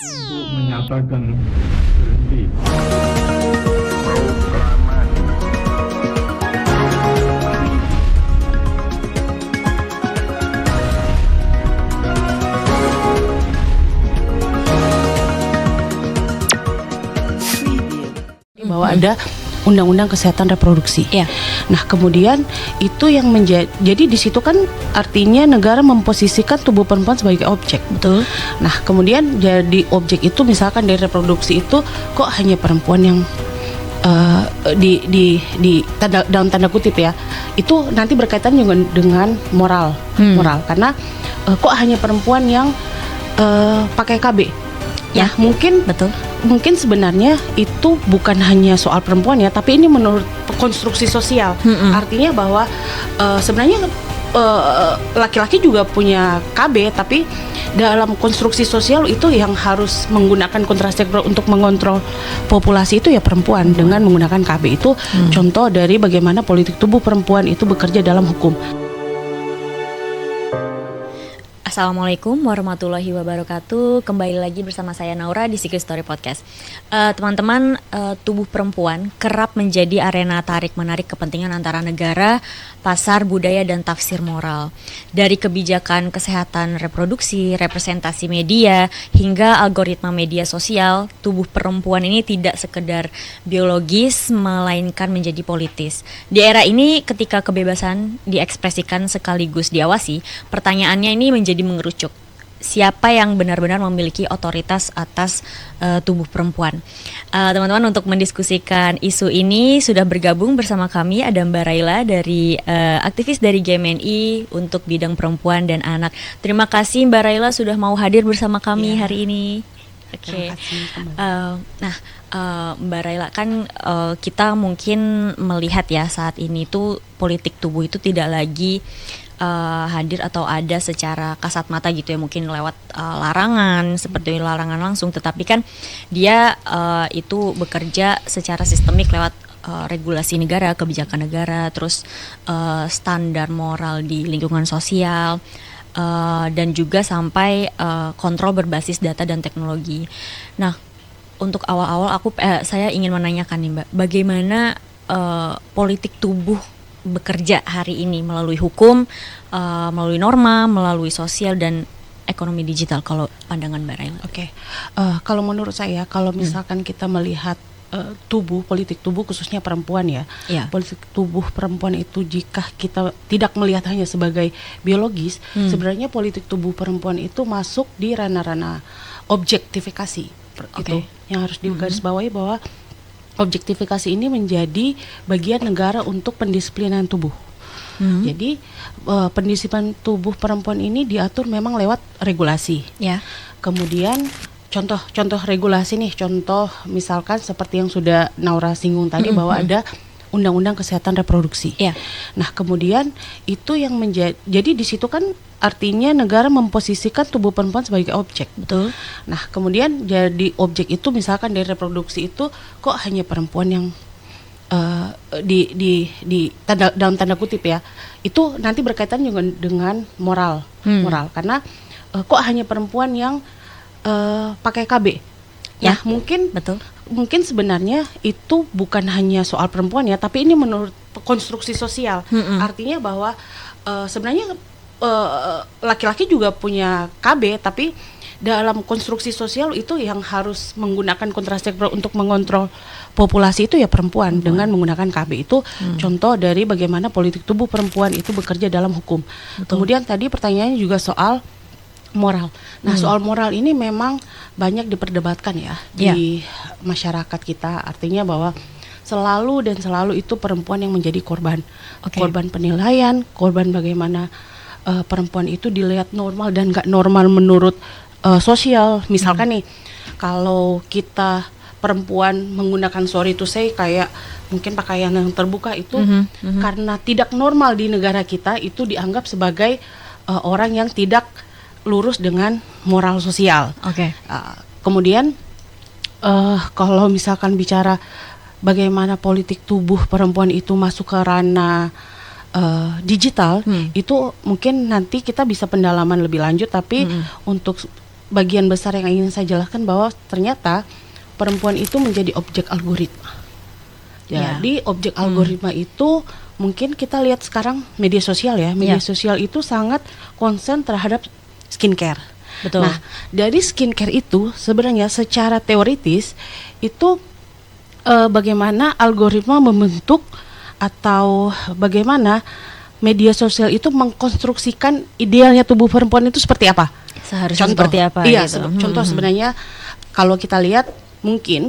untuk menyatakan berhenti. Bahwa ada Undang-Undang Kesehatan Reproduksi. Iya. Nah, kemudian itu yang jadi di situ kan artinya negara memposisikan tubuh perempuan sebagai objek. Betul. Nah, kemudian jadi objek itu misalkan dari reproduksi itu kok hanya perempuan yang dalam tanda kutip ya, itu nanti berkaitan juga dengan moral karena kok hanya perempuan yang pakai KB. Ya, mungkin sebenarnya itu bukan hanya soal perempuan ya, tapi ini menurut konstruksi sosial. Artinya bahwa sebenarnya laki-laki juga punya KB, tapi dalam konstruksi sosial itu yang harus menggunakan kontrasepsi untuk mengontrol populasi itu ya perempuan dengan menggunakan KB itu. Contoh dari bagaimana politik tubuh perempuan itu bekerja dalam hukum. Assalamualaikum warahmatullahi wabarakatuh. Kembali lagi bersama saya Naura di Secret Story Podcast. Teman-teman, tubuh perempuan kerap menjadi arena tarik-menarik kepentingan antara negara, pasar, budaya, dan tafsir moral. Dari kebijakan kesehatan reproduksi, representasi media, hingga algoritma media sosial, tubuh perempuan ini tidak sekedar biologis, melainkan menjadi politis. Di era ini, ketika kebebasan diekspresikan sekaligus diawasi, pertanyaannya ini menjadi mengerucut. Siapa yang benar-benar memiliki otoritas atas tubuh perempuan? Teman-teman, untuk mendiskusikan isu ini sudah bergabung bersama kami ada Mbak Raila dari aktivis dari GMNI untuk bidang perempuan dan anak. Terima kasih Mbak Raila sudah mau hadir bersama kami hari ini. Oke. Mbak Raila, kan kita mungkin melihat ya saat ini tuh politik tubuh itu tidak lagi hadir atau ada secara kasat mata gitu ya, mungkin lewat larangan seperti larangan langsung, tetapi kan dia itu bekerja secara sistemik lewat regulasi negara, kebijakan negara, terus standar moral di lingkungan sosial, dan juga sampai kontrol berbasis data dan teknologi. Nah, untuk awal-awal saya ingin menanyakan nih Mbak, bagaimana politik tubuh bekerja hari ini melalui hukum, melalui norma, melalui sosial dan ekonomi digital, kalau pandangan Mbak Raila? Kalau menurut saya, kalau misalkan kita melihat politik tubuh khususnya perempuan ya, politik tubuh perempuan itu jika kita tidak melihat hanya sebagai biologis, sebenarnya politik tubuh perempuan itu masuk di ranah-ranah objektifikasi. Itu yang harus digarisbawahi bahwa objektifikasi ini menjadi bagian negara untuk pendisiplinan tubuh. Jadi pendisiplinan tubuh perempuan ini diatur memang lewat regulasi. Kemudian contoh regulasi nih, contoh misalkan seperti yang sudah Naura singgung tadi bahwa ada Undang-Undang Kesehatan Reproduksi. Nah, kemudian itu yang jadi di situ kan artinya negara memposisikan tubuh perempuan sebagai objek. Betul. Nah, kemudian jadi objek itu misalkan dari reproduksi itu kok hanya perempuan yang dalam tanda kutip ya, itu nanti berkaitan juga dengan moral karena kok hanya perempuan yang pakai KB. Nah, mungkin sebenarnya itu bukan hanya soal perempuan ya, tapi ini menurut konstruksi sosial. Artinya bahwa sebenarnya laki-laki juga punya KB, tapi dalam konstruksi sosial itu yang harus menggunakan kontrasepsi untuk mengontrol populasi itu ya perempuan dengan menggunakan KB itu. Contoh dari bagaimana politik tubuh perempuan itu bekerja dalam hukum. Kemudian tadi pertanyaannya juga soal moral. Nah, soal moral ini memang banyak diperdebatkan ya di masyarakat kita. Artinya bahwa selalu itu perempuan yang menjadi korban. Korban penilaian, korban bagaimana perempuan itu dilihat normal dan gak normal menurut sosial. Misalkan nih, kalau kita perempuan menggunakan sorry to say kayak mungkin pakaian yang terbuka itu karena tidak normal di negara kita, itu dianggap sebagai orang yang tidak lurus dengan moral sosial. Kemudian kalau misalkan bicara bagaimana politik tubuh perempuan itu masuk ke ranah digital, itu mungkin nanti kita bisa pendalaman lebih lanjut, tapi untuk bagian besar yang ingin saya jelaskan bahwa ternyata perempuan itu menjadi objek algoritma. Jadi objek algoritma itu mungkin kita lihat sekarang media sosial ya. Media sosial itu sangat konsen terhadap skincare. Betul. Nah, dari skincare itu sebenarnya secara teoritis itu bagaimana algoritma membentuk atau bagaimana media sosial itu mengkonstruksikan idealnya tubuh perempuan itu seperti apa? Seharusnya Contoh, seperti apa iya, gitu. Contoh sebenarnya kalau kita lihat mungkin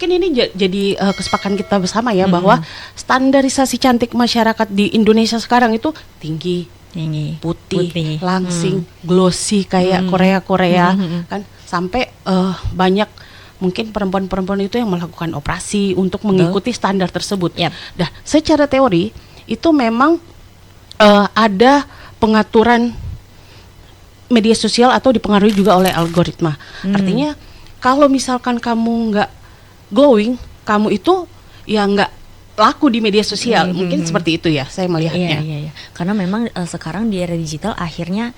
ini jadi kesepakatan kita bersama ya bahwa standarisasi cantik masyarakat di Indonesia sekarang itu tinggi, putih, langsing, glossy kayak Korea kan, sampai banyak mungkin perempuan-perempuan itu yang melakukan operasi untuk mengikuti standar tersebut. Nah, secara teori itu memang ada pengaturan media sosial atau dipengaruhi juga oleh algoritma. Artinya kalau misalkan kamu nggak glowing, kamu itu ya nggak laku di media sosial. Mungkin seperti itu ya saya melihatnya. Iya. Karena memang sekarang di era digital akhirnya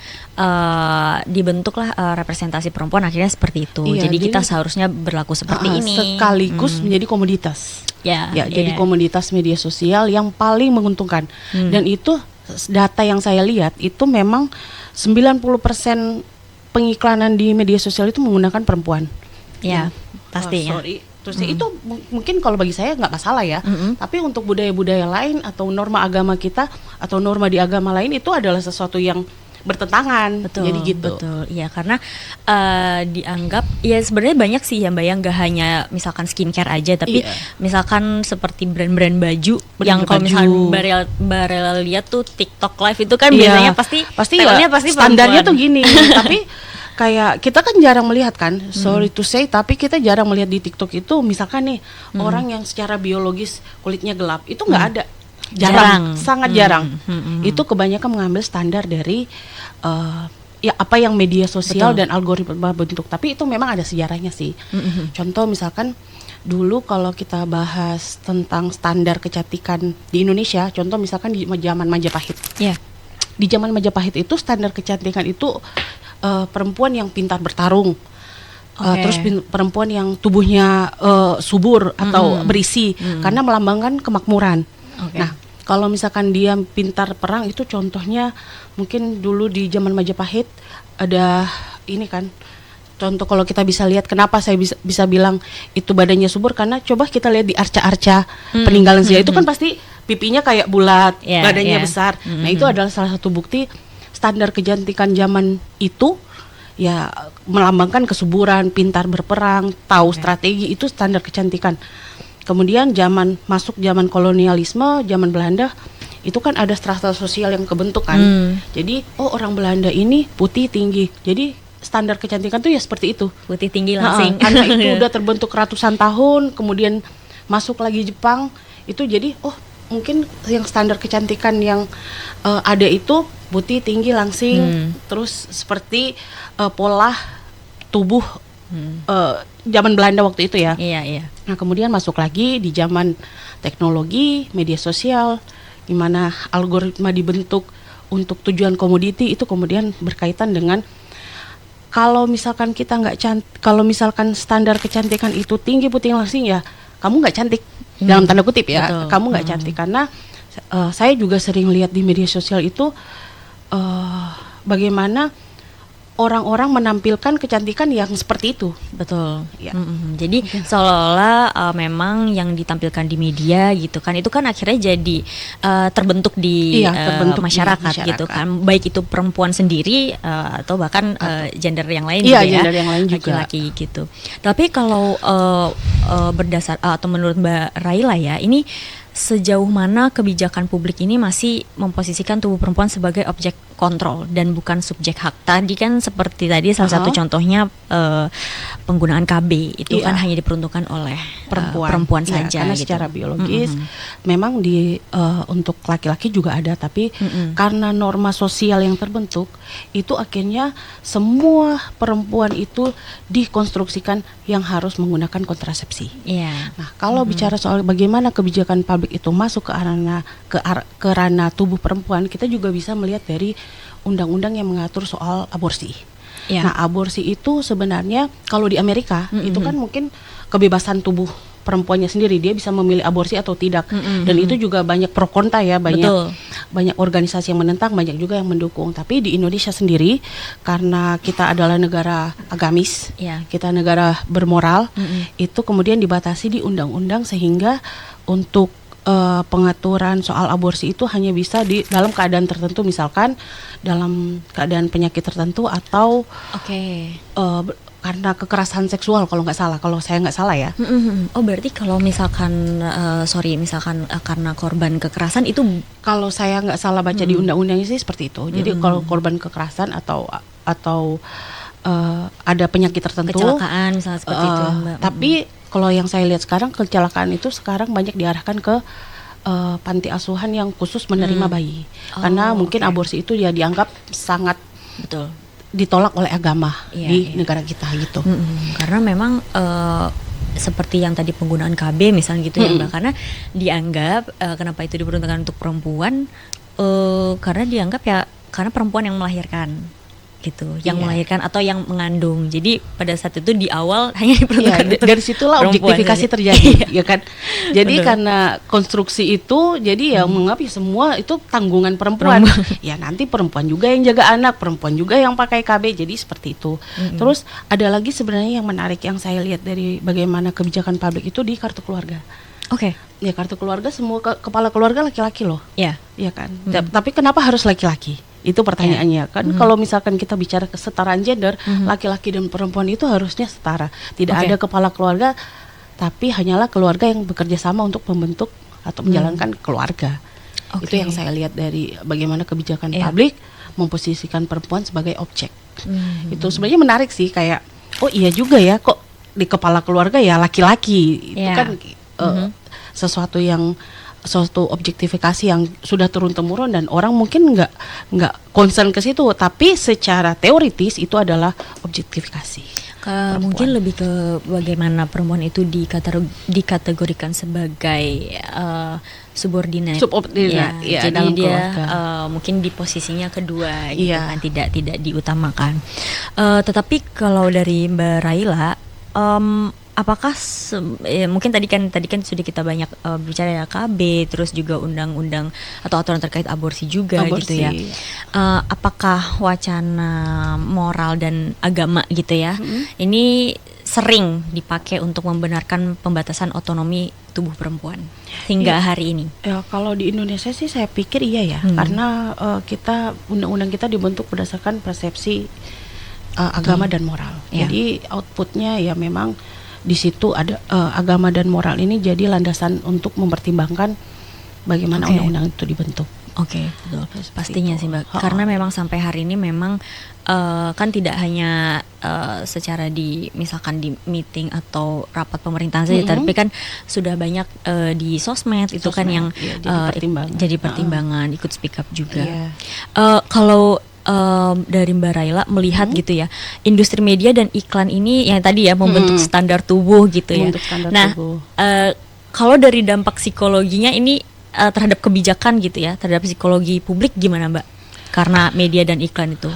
dibentuklah representasi perempuan akhirnya seperti itu. Jadi kita seharusnya berlaku seperti ini. Sekaligus menjadi komoditas. Jadi Iya. komoditas media sosial yang paling menguntungkan. Dan itu data yang saya lihat itu memang 90% pengiklanan di media sosial itu menggunakan perempuan. Ya, pastinya. Terus itu mungkin kalau bagi saya nggak masalah ya. Tapi untuk budaya-budaya lain atau norma agama kita atau norma di agama lain itu adalah sesuatu yang bertentangan. Jadi gitu. Betul. Iya, karena dianggap ya sebenarnya banyak sih ya Mbak yang nggak hanya misalkan skincare aja, tapi misalkan seperti brand-brand baju yang kalau misalkan Barel lihat tuh TikTok live itu kan biasanya pasti standarnya tuh gini. Tapi kayak kita kan jarang melihat kan, sorry to say, tapi kita jarang melihat di TikTok itu misalkan nih orang yang secara biologis kulitnya gelap itu nggak ada, jarang. Sangat jarang. Itu kebanyakan mengambil standar dari ya apa yang media sosial dan algoritma bentuk. Tapi itu memang ada sejarahnya sih. Contoh misalkan dulu kalau kita bahas tentang standar kecantikan di Indonesia, contoh misalkan di zaman Majapahit. Di zaman Majapahit itu standar kecantikan itu perempuan yang pintar bertarung, terus perempuan yang tubuhnya subur atau berisi, karena melambangkan kemakmuran. Nah, kalau misalkan dia pintar perang itu contohnya mungkin dulu di zaman Majapahit ada ini kan. Contoh kalau kita bisa lihat kenapa saya bisa bilang itu badannya subur, karena coba kita lihat di arca-arca peninggalan sejarah itu kan pasti pipinya kayak bulat, badannya besar. Nah, itu adalah salah satu bukti standar kecantikan zaman itu ya melambangkan kesuburan, pintar berperang, tahu strategi, itu standar kecantikan. Kemudian masuk zaman kolonialisme, zaman Belanda, itu kan ada strata sosial yang kebentuk kan. Jadi orang Belanda ini putih tinggi. Jadi standar kecantikan tuh ya seperti itu. Putih tinggi langsing. Karena itu udah terbentuk ratusan tahun, kemudian masuk lagi Jepang, itu jadi mungkin yang standar kecantikan yang ada itu putih tinggi langsing, terus seperti pola tubuh zaman Belanda waktu itu ya. Iya. Nah, kemudian masuk lagi di zaman teknologi, media sosial, di mana algoritma dibentuk untuk tujuan komoditi, itu kemudian berkaitan dengan kalau misalkan kita kalau misalkan standar kecantikan itu tinggi putih langsing ya kamu nggak cantik. Dalam tanda kutip ya. Betul. Kamu nggak cantik karena saya juga sering lihat di media sosial itu bagaimana orang-orang menampilkan kecantikan yang seperti itu. Betul. Jadi seolah-olah memang yang ditampilkan di media gitu kan, itu kan akhirnya jadi terbentuk di masyarakat gitu kan, baik itu perempuan sendiri atau bahkan gender yang lain juga ya, gender yang lain juga, laki-laki gitu. Tapi kalau berdasar atau menurut Mbak Raila ya, ini sejauh mana kebijakan publik ini masih memposisikan tubuh perempuan sebagai objek kontrol dan bukan subjek hak? Tadi kan seperti tadi salah satu contohnya penggunaan KB itu kan hanya diperuntukkan oleh perempuan saja karena gitu. Secara biologis memang untuk laki-laki juga ada, tapi karena norma sosial yang terbentuk itu akhirnya semua perempuan itu dikonstruksikan yang harus menggunakan kontrasepsi. Nah, kalau bicara soal bagaimana kebijakan publik itu masuk ke ranah tubuh perempuan, kita juga bisa melihat dari undang-undang yang mengatur soal aborsi. Ya. Nah, aborsi itu sebenarnya kalau di Amerika itu kan mungkin kebebasan tubuh perempuannya sendiri, dia bisa memilih aborsi atau tidak. Dan itu juga banyak pro kontra ya, Betul. banyak organisasi yang menentang, banyak juga yang mendukung. Tapi di Indonesia sendiri, karena kita adalah negara agamis, Ya. kita negara bermoral, itu kemudian dibatasi di undang-undang sehingga untuk pengaturan soal aborsi itu hanya bisa di dalam keadaan tertentu, misalkan dalam keadaan penyakit tertentu atau Oke. karena kekerasan seksual kalau saya nggak salah ya. Oh, berarti kalau misalkan karena korban kekerasan itu Kalau saya nggak salah baca di undang-undangnya sih seperti itu. Jadi kalau korban kekerasan atau ada penyakit tertentu, kecelakaan misalnya seperti itu, Mbak. Tapi kalau yang saya lihat sekarang, kecelakaan itu sekarang banyak diarahkan ke panti asuhan yang khusus menerima bayi. Karena mungkin aborsi itu ya dianggap sangat Betul. ditolak oleh agama Iya, di iya. negara kita gitu. Karena memang seperti yang tadi penggunaan KB misalnya gitu ya Mbak, karena dianggap kenapa itu diperuntukkan untuk perempuan, karena dianggap ya karena perempuan yang melahirkan gitu, yang Iya. melahirkan atau yang mengandung. Jadi pada saat itu di awal hanya diperuntukkan Iya, untuk dari situlah perempuan objektifikasi saja. terjadi, ya kan. Jadi Betul. karena konstruksi itu, jadi ya menganggap ya semua itu tanggungan perempuan. Ya nanti perempuan juga yang jaga anak, perempuan juga yang pakai KB, jadi seperti itu. Terus ada lagi sebenarnya yang menarik yang saya lihat dari bagaimana kebijakan publik itu di kartu keluarga. Oke. Ya kartu keluarga semua kepala keluarga laki-laki loh, Ya. ya kan. Tapi kenapa harus laki-laki? Itu pertanyaannya kan. Kalau misalkan kita bicara kesetaraan gender, laki-laki dan perempuan itu harusnya setara. Tidak Oke. ada kepala keluarga, tapi hanyalah keluarga yang bekerja sama untuk membentuk atau menjalankan keluarga. Oke. Itu yang saya lihat dari bagaimana kebijakan Iya. publik memposisikan perempuan sebagai objek. Itu sebenarnya menarik sih, kayak oh iya juga ya, kok di kepala keluarga ya laki-laki. Itu Iya. kan suatu objektifikasi yang sudah turun temurun dan orang mungkin nggak concern ke situ, tapi secara teoritis itu adalah objektifikasi. Mungkin lebih ke bagaimana perempuan itu dikategorikan sebagai subordinate. Subordinate, ya, jadi dalam dia keluarga. mungkin di posisinya kedua gitu Iya. kan, tidak diutamakan. Tetapi kalau dari Mbak Raila, apakah mungkin tadi kan sudah kita banyak bicara ya KB, terus juga undang-undang atau aturan terkait aborsi juga gitu ya. Apakah wacana moral dan agama gitu ya, ini sering dipakai untuk membenarkan pembatasan otonomi tubuh perempuan hingga hari ini? Ya kalau di Indonesia sih saya pikir iya ya, karena undang-undang kita dibentuk berdasarkan persepsi agama dan moral. Ya. Jadi outputnya ya memang di situ ada agama dan moral ini jadi landasan untuk mempertimbangkan bagaimana Oke. undang-undang itu dibentuk. Oke, betul. Seperti Pastinya itu. sih Mbak. Ha-ha. Karena memang sampai hari ini memang kan tidak hanya secara misalkan di meeting atau rapat pemerintahan saja, tapi kan sudah banyak di sosmed itu kan Sosmed, yang iya, jadi pertimbangan. jadi pertimbangan, ikut speak up juga. Iya. Kalau dari Mbak Raila melihat gitu ya, industri media dan iklan ini yang tadi ya membentuk standar tubuh gitu ya. Membentuk standar Nah, tubuh. kalau dari dampak psikologinya ini terhadap kebijakan gitu ya, terhadap psikologi publik gimana Mbak? Karena media dan iklan itu.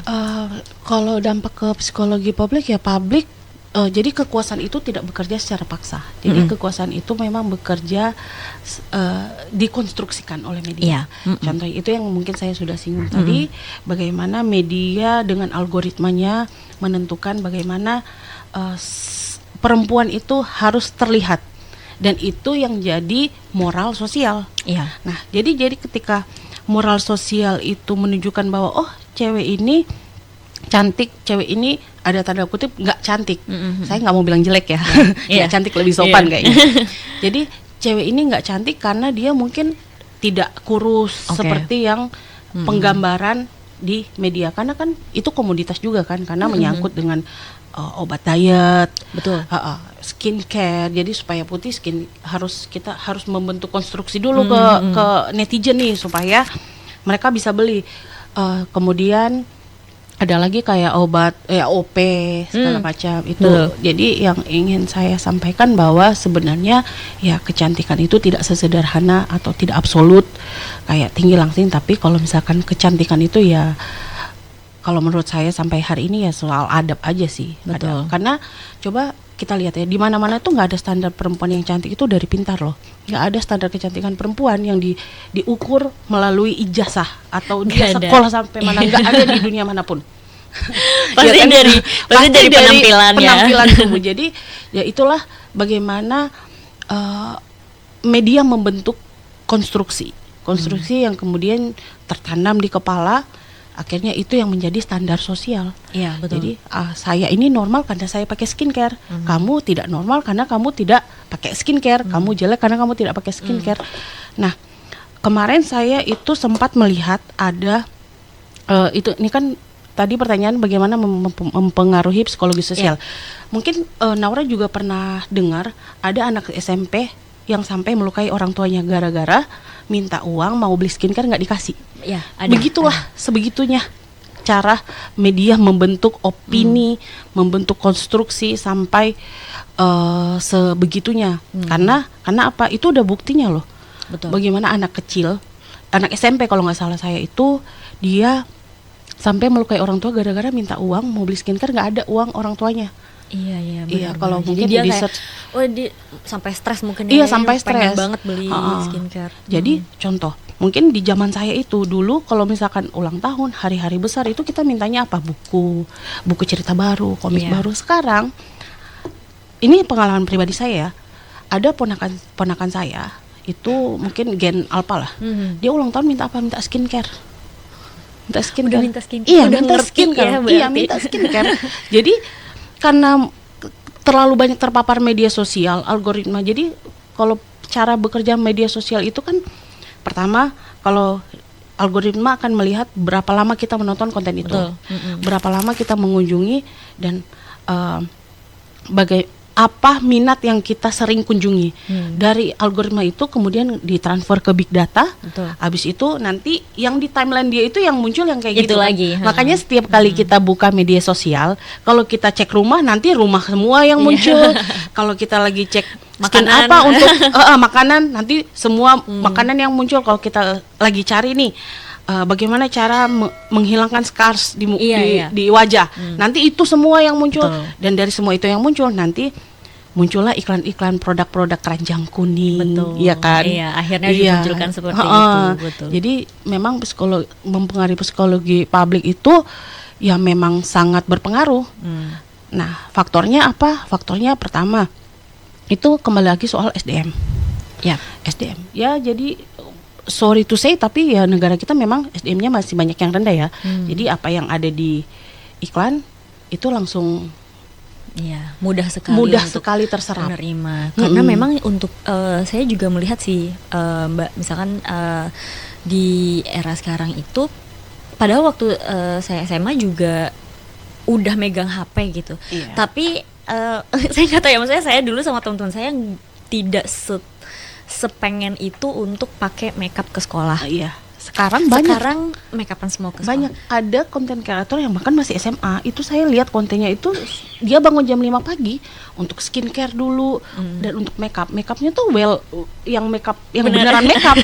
Kalau dampak ke psikologi publik ya publik, jadi kekuasaan itu tidak bekerja secara paksa. Jadi kekuasaan itu memang bekerja dikonstruksikan oleh media. Iya. Contoh itu yang mungkin saya sudah singgung tadi, bagaimana media dengan algoritmanya menentukan bagaimana perempuan itu harus terlihat, dan itu yang jadi moral sosial. Iya. Nah, jadi ketika moral sosial itu menunjukkan bahwa oh cewek ini cantik, cewek ini ada tanda kutip nggak cantik. Saya nggak mau bilang jelek ya, nggak Iya. cantik lebih sopan Iya. kayaknya. Jadi cewek ini nggak cantik karena dia mungkin tidak kurus Oke. seperti yang penggambaran di media, karena kan itu komoditas juga kan, karena menyangkut dengan obat diet, Betul. skincare. Jadi supaya putih kita harus membentuk konstruksi dulu ke netizen nih supaya mereka bisa beli. Kemudian ada lagi kayak obat OP segala macam itu. Betul. Jadi yang ingin saya sampaikan bahwa sebenarnya ya kecantikan itu tidak sesederhana atau tidak absolut kayak tinggi langsing, tapi kalau misalkan kecantikan itu ya kalau menurut saya sampai hari ini ya soal adab aja sih. Betul. Karena coba kita lihat ya, di mana-mana tuh nggak ada standar perempuan yang cantik itu dari pintar loh. Nggak ada standar kecantikan perempuan yang diukur melalui ijazah atau dia Nggak ada. sekolah sampai mana, nggak ada di dunia manapun. Pasti Ya kan? pasti dari penampilan ya. Penampilan tubuh. Jadi ya itulah bagaimana media membentuk konstruksi yang kemudian tertanam di kepala. Akhirnya itu yang menjadi standar sosial. Iya, betul. Jadi saya ini normal karena saya pakai skincare. Kamu tidak normal karena kamu tidak pakai skincare. Kamu jelek karena kamu tidak pakai skincare. Nah, kemarin saya itu sempat melihat ada ini kan tadi pertanyaan bagaimana mempengaruhi psikologi sosial. Mungkin Naura juga pernah dengar ada anak SMP yang sampai melukai orang tuanya gara-gara minta uang mau beli skincare nggak dikasih. Ya, Begitulah sebegitunya cara media membentuk opini, membentuk konstruksi sampai sebegitunya. Karena apa? Itu udah buktinya loh. Betul. Bagaimana anak kecil, anak SMP kalau nggak salah saya itu dia sampai melukai orang tua gara-gara minta uang mau beli skincare, nggak ada uang orang tuanya. Iya, Iya, benar. kalau Jadi mungkin dia di kayak, search. dia sampai stres mungkin Iya, ya, sampai pengen stres. banget beli skincare. Jadi contoh, mungkin di zaman saya itu dulu kalau misalkan ulang tahun, hari-hari besar itu kita mintanya apa? Buku cerita baru, komik Iya. baru. Sekarang ini pengalaman pribadi saya ya. Ada ponakan saya itu mungkin gen alpha lah. Dia ulang tahun minta apa? Minta skincare. Minta skincare. Udah minta skincare. Iya, Udah minta ngerti skincare. ya, Iya, berarti. minta skincare. Jadi karena terlalu banyak terpapar media sosial, algoritma. Jadi kalau cara bekerja media sosial itu kan pertama kalau algoritma akan melihat berapa lama kita menonton konten itu, Betul. berapa lama kita mengunjungi dan apa minat yang kita sering kunjungi. Dari algoritma itu kemudian ditransfer ke big data. Betul. Habis itu nanti yang di timeline dia itu yang muncul yang kayak Itu gitu kan. lagi, Makanya setiap kali kita buka media sosial, kalau kita cek rumah nanti rumah semua yang muncul. Kalau kita lagi cek skin Makanan. apa untuk makanan, nanti semua makanan yang muncul. Kalau kita lagi cari nih bagaimana cara menghilangkan scars Iya. di wajah. Nanti itu semua yang muncul. Betul. Dan dari semua itu yang muncul nanti muncullah iklan-iklan produk-produk keranjang kuning. Betul. Iya kan? Iya, akhirnya dimunculkan seperti itu. Betul. Jadi memang mempengaruhi psikologi publik itu ya memang sangat berpengaruh. Nah, faktornya apa? Faktornya pertama itu kembali lagi soal SDM. Ya. SDM. Ya, jadi sorry to say tapi ya negara kita memang SDM-nya masih banyak yang rendah ya. Jadi apa yang ada di iklan itu langsung Iya, mudah sekali untuk sekali terserap. menerima. Karena memang untuk saya juga melihat sih Mbak, misalkan di era sekarang itu, padahal waktu saya SMA juga udah megang HP gitu. Iya. Tapi saya nggak tahu ya, maksudnya saya dulu sama teman-teman saya tidak sepengen itu untuk pakai makeup ke sekolah. Iya. Sekarang banyak. Sekarang makeupan semua ke sekolah. Banyak, ada konten kreator yang bahkan masih SMA. Itu saya lihat kontennya itu dia bangun jam 5 pagi untuk skincare dulu dan untuk makeup. Makeupnya tuh yang makeup yang beneran makeup.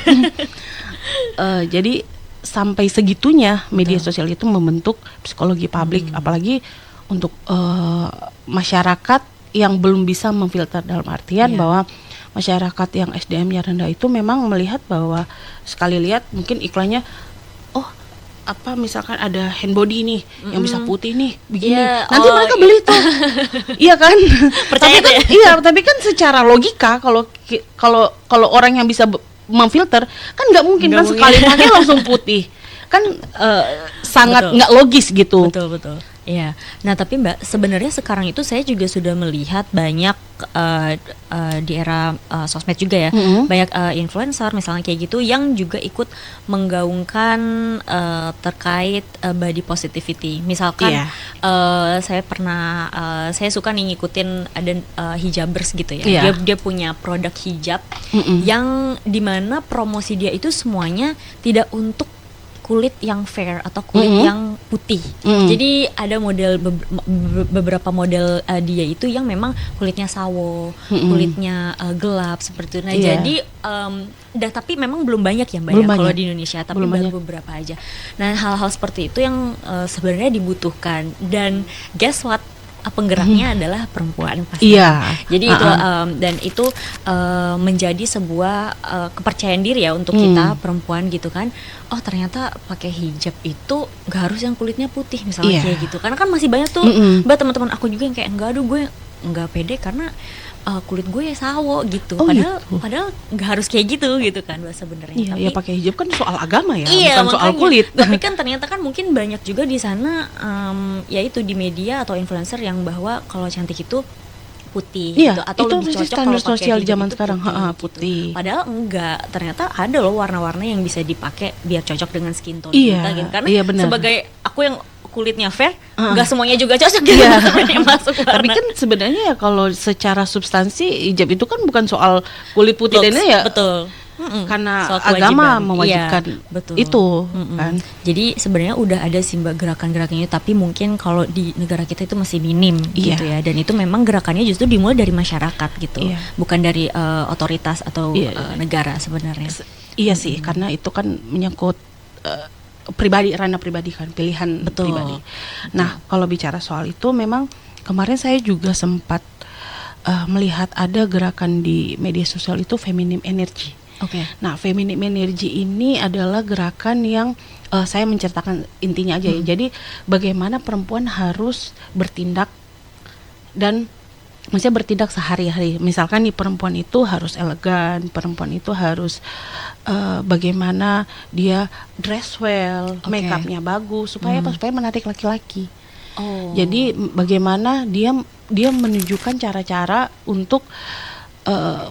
Jadi sampai segitunya media sosial itu membentuk psikologi publik, apalagi untuk masyarakat yang belum bisa memfilter, dalam artian bahwa masyarakat yang SDM-nya rendah itu memang melihat bahwa sekali lihat mungkin iklannya, oh apa misalkan ada hand body nih yang bisa putih nih begini, Iya, nanti mereka beli tuh. Iya kan? Percaya tapi kan, tuh ya? iya, tapi kan secara logika kalau orang yang bisa memfilter kan nggak mungkin Nggak kan mungkin. sekali pakai langsung putih kan, sangat Betul. nggak logis gitu. Betul. Iya. Nah, tapi Mbak, sebenarnya sekarang itu saya juga sudah melihat banyak di era sosmed juga ya, banyak influencer misalnya kayak gitu yang juga ikut menggaungkan terkait body positivity. Misalkan Iya. saya suka nih ngikutin ada hijabers gitu ya. Iya. Dia punya produk hijab yang dimana promosi dia itu semuanya tidak untuk kulit yang fair atau kulit yang putih. Jadi ada beberapa model dia itu yang memang kulitnya sawo, kulitnya gelap seperti itu. Nah, jadi tapi memang belum banyak ya Mbak ya kalau di Indonesia, tapi baru beberapa aja. Nah, hal-hal seperti itu yang sebenarnya dibutuhkan, dan guess what? Penggeraknya adalah perempuan pasti. Jadi itu dan itu menjadi sebuah kepercayaan diri ya untuk kita perempuan gitu kan. Oh, ternyata pakai hijab itu gak harus yang kulitnya putih misalnya kayak gitu. Karena kan masih banyak tuh Mbak, teman-teman aku juga yang kayak gue nggak pede karena kulit gue ya sawo gitu. Padahal nggak harus kayak gitu kan Mbak sebenarnya. Iya, pakai hijab kan soal agama ya, bukan makanya, soal kulit. Tapi kan ternyata kan mungkin banyak juga di sana yaitu di media atau influencer yang bahwa kalau cantik itu putih gitu, atau itu lebih cocok standar kalau pakai sosial hijab zaman itu sekarang, putih. Padahal enggak, ternyata ada loh warna-warna yang bisa dipakai biar cocok dengan skin tone Iya, kita gitu. Karena iya, benar. sebagai aku yang kulitnya fair, nggak semuanya juga cocok gitu yang masuk warna. Tapi kan sebenarnya ya kalau secara substansi hijab itu kan bukan soal kulit putih dan ya. Betul. Karena Soal agama kewajiban. mewajibkan betul. itu kan. Jadi sebenarnya udah ada sih Mbak gerakan-gerakannya, tapi mungkin kalau di negara kita itu masih minim gitu ya. Dan itu memang gerakannya justru dimulai dari masyarakat gitu, bukan dari otoritas atau negara sebenarnya. Iya sih, karena itu kan menyangkut pribadi, ranah pribadi kan, pilihan pribadi. Nah, kalau bicara soal itu memang kemarin saya juga sempat melihat ada gerakan di media sosial itu feminim energy. Nah, feminim energy ini adalah gerakan yang saya menceritakan intinya aja ya. Jadi bagaimana perempuan harus bertindak dan maksudnya bertindak sehari-hari. Misalkan nih perempuan itu harus elegan, perempuan itu harus bagaimana dia dress well, make upnya bagus supaya supaya menarik laki-laki. Jadi bagaimana dia menunjukkan cara-cara untuk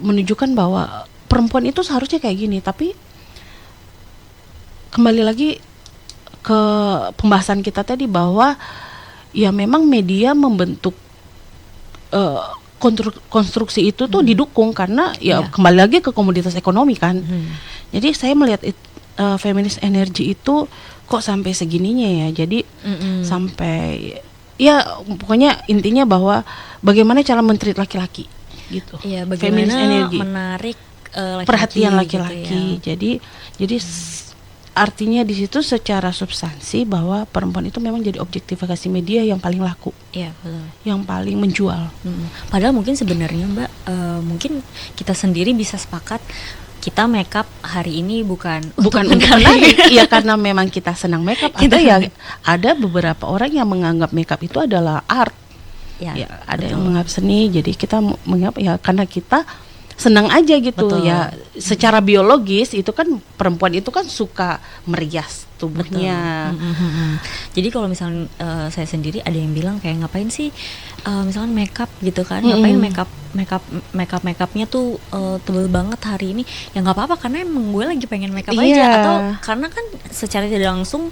menunjukkan bahwa perempuan itu seharusnya kayak gini. Tapi kembali lagi ke pembahasan kita tadi bahwa ya memang media membentuk konstruksi itu tuh didukung karena kembali lagi ke komoditas ekonomi kan. Jadi saya melihat feminist energy itu kok sampai segininya ya. Jadi sampai ya pokoknya intinya bahwa bagaimana cara men-treat laki-laki gitu. Iya, bagaimana menarik perhatian laki-laki gitu ya. Jadi artinya di situ secara substansi bahwa perempuan itu memang jadi objektifikasi media yang paling laku. Iya, betul. Yang paling menjual. Padahal mungkin sebenarnya Mbak, mungkin kita sendiri bisa sepakat kita makeup hari ini bukan untuk menarik. Ya karena memang kita senang makeup. Ada beberapa orang yang menganggap makeup itu adalah art. Ya ada yang menganggap seni. Jadi kita menganggap ya karena kita senang aja gitu. Ya secara biologis itu kan perempuan itu kan suka merias tubuhnya. Jadi kalau misalnya saya sendiri ada yang bilang kayak ngapain sih misalkan makeup gitu kan, ngapain makeupnya tuh tebel banget hari ini. Ya nggak apa-apa karena emang gue lagi pengen makeup aja, atau karena kan secara tidak langsung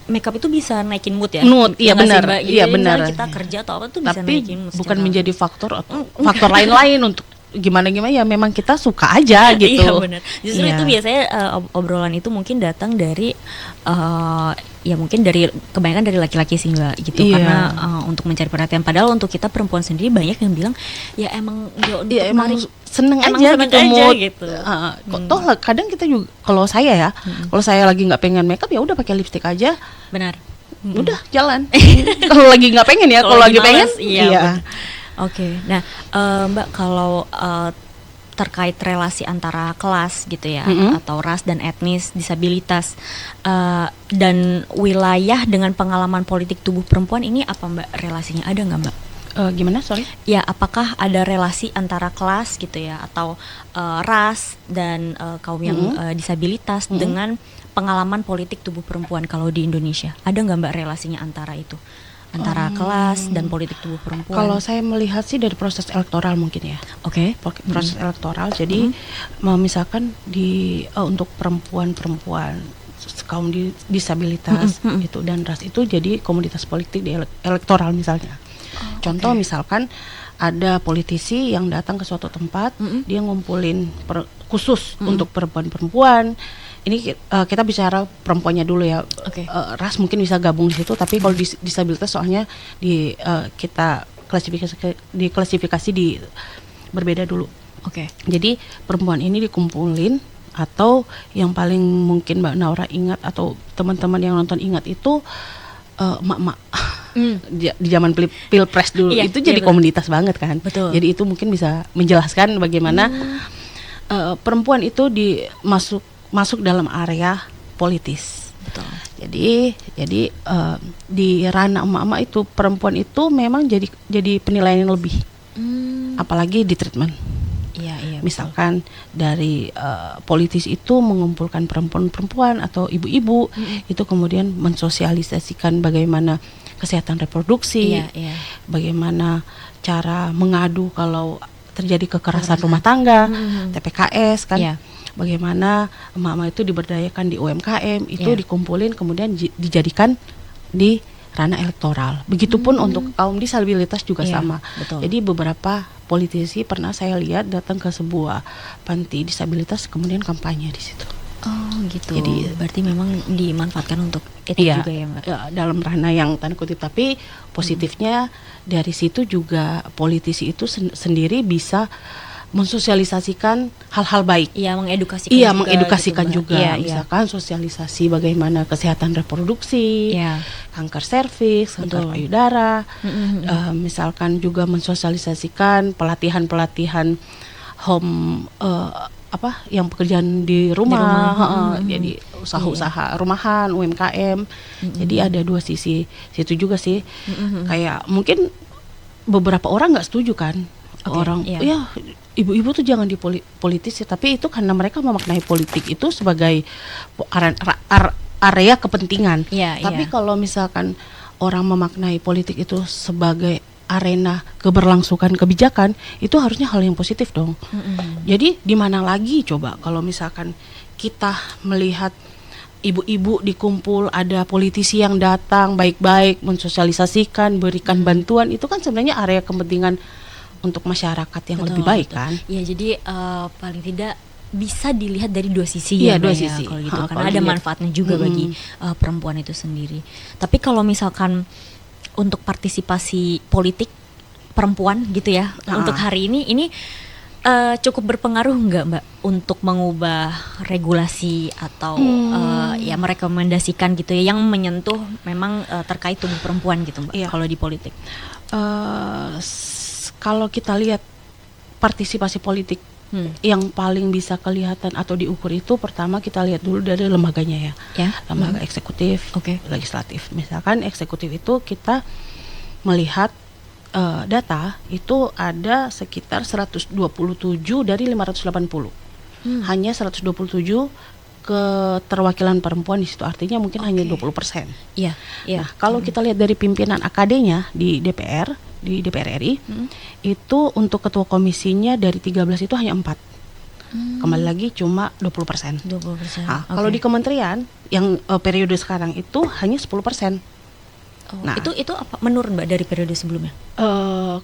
makeup itu bisa naikin mood ya. Iya benar. Iya benar. Kita kerja atau apa tuh bisa tapi naikin mood. Bukan menjadi faktor atau faktor lain-lain untuk gimana ya memang kita suka aja gitu. Iya benar. Justru itu biasanya obrolan itu mungkin datang dari ya mungkin dari kebanyakan dari laki-laki sih Mbak gitu. Karena untuk mencari perhatian, padahal untuk kita perempuan sendiri banyak yang bilang ya emang emang seneng aja gitu. Toh kadang kita juga, kalau saya kalau saya lagi nggak pengen makeup ya udah pakai lipstik aja. Benar. Udah jalan. Kalau lagi nggak pengen ya, kalau lagi pengen iya. Oke. Nah, Mbak, kalau terkait relasi antara kelas gitu ya, atau ras dan etnis, disabilitas, dan wilayah dengan pengalaman politik tubuh perempuan ini apa Mbak relasinya? Ada nggak Mbak? Gimana, sorry? Ya, apakah ada relasi antara kelas gitu ya, atau ras dan kaum yang disabilitas dengan pengalaman politik tubuh perempuan kalau di Indonesia? Ada nggak Mbak relasinya antara itu? Antara kelas dan politik tubuh perempuan. Kalau saya melihat sih dari proses elektoral mungkin ya. Proses elektoral. Jadi misalkan untuk perempuan kaum disabilitas itu dan ras itu jadi komoditas politik di elektoral misalnya. Contoh misalkan ada politisi yang datang ke suatu tempat, dia ngumpulin khusus untuk perempuan-perempuan. ini kita bicara perempuannya dulu ya. Oke. Ras mungkin bisa gabung di situ, tapi kalau disabilitas soalnya kita klasifikasi di berbeda dulu. Oke. Jadi perempuan ini dikumpulin, atau yang paling mungkin Mbak Naura ingat atau teman-teman yang nonton ingat itu emak-emak di zaman pilpres dulu. Iya, itu jadi betul. komunitas banget kan. Betul. Jadi itu mungkin bisa menjelaskan bagaimana perempuan itu masuk dalam area politis. Betul. Jadi di ranah emak-emak itu perempuan itu memang jadi penilaian yang lebih, apalagi di treatment. Iya. Misalkan dari politis itu mengumpulkan perempuan-perempuan atau ibu-ibu, itu kemudian mensosialisasikan bagaimana kesehatan reproduksi, Iya. bagaimana cara mengadu kalau terjadi kekerasan rumah tangga, TPKS kan. Iya. Bagaimana emak-emak itu diberdayakan di UMKM, itu Iya. dikumpulin kemudian dijadikan di ranah elektoral. Begitupun untuk kaum disabilitas juga Iya, sama. betul. Jadi beberapa politisi pernah saya lihat datang ke sebuah panti disabilitas kemudian kampanye di situ. Oh gitu. Jadi berarti memang dimanfaatkan untuk itu Iya, juga ya Mbak. dalam ranah yang tanda kutip, tapi positifnya dari situ juga politisi itu sendiri bisa mensosialisasikan hal-hal baik. Iya, mengedukasikan. Iya, juga mengedukasikan gitu, Mbak. juga. Iya. Misalkan sosialisasi bagaimana kesehatan reproduksi, Iya. kanker serviks, kanker Betul. payudara. Misalkan juga mensosialisasikan pelatihan-pelatihan home yang pekerjaan di rumah, jadi usaha-usaha rumahan, UMKM. Jadi ada dua sisi situ juga sih. Kayak mungkin beberapa orang nggak setuju kan. Oke, Orang iya. ya ibu-ibu tuh jangan dipolitis ya, tapi itu karena mereka memaknai politik itu sebagai area kepentingan. Iya, Tapi iya. kalau misalkan orang memaknai politik itu sebagai arena keberlangsungan kebijakan, itu harusnya hal yang positif dong. Jadi di mana lagi coba kalau misalkan kita melihat ibu-ibu dikumpul, ada politisi yang datang baik-baik mensosialisasikan, berikan bantuan, itu kan sebenarnya area kepentingan untuk masyarakat yang lebih baik kan. Iya, jadi paling tidak bisa dilihat dari dua sisi Iya, ya, dua Mbak, ya, sisi. kalau gitu, Ha, karena kalau ada dilihat. manfaatnya juga bagi perempuan itu sendiri. Tapi kalau misalkan untuk partisipasi politik perempuan gitu ya, untuk hari ini cukup berpengaruh nggak Mbak untuk mengubah regulasi atau ya merekomendasikan gitu ya yang menyentuh memang terkait tubuh perempuan gitu Mbak, Iya. kalau di politik? Kalau kita lihat partisipasi politik yang paling bisa kelihatan atau diukur itu, pertama kita lihat dulu dari lembaganya ya. Ya. Lembaga eksekutif, Oke. legislatif. Misalkan eksekutif itu kita melihat data itu ada sekitar 127 dari 580. Hanya 127 keterwakilan perempuan di situ, artinya mungkin hanya 20%. Iya, iya. Nah, kalau kita lihat dari pimpinan AKD-nya di DPR RI, itu untuk ketua komisinya dari 13 itu hanya 4. Kembali lagi cuma 20%. 20%. Nah, kalau di kementerian yang periode sekarang itu hanya 10%. Nah, itu apa menurun Mbak dari periode sebelumnya?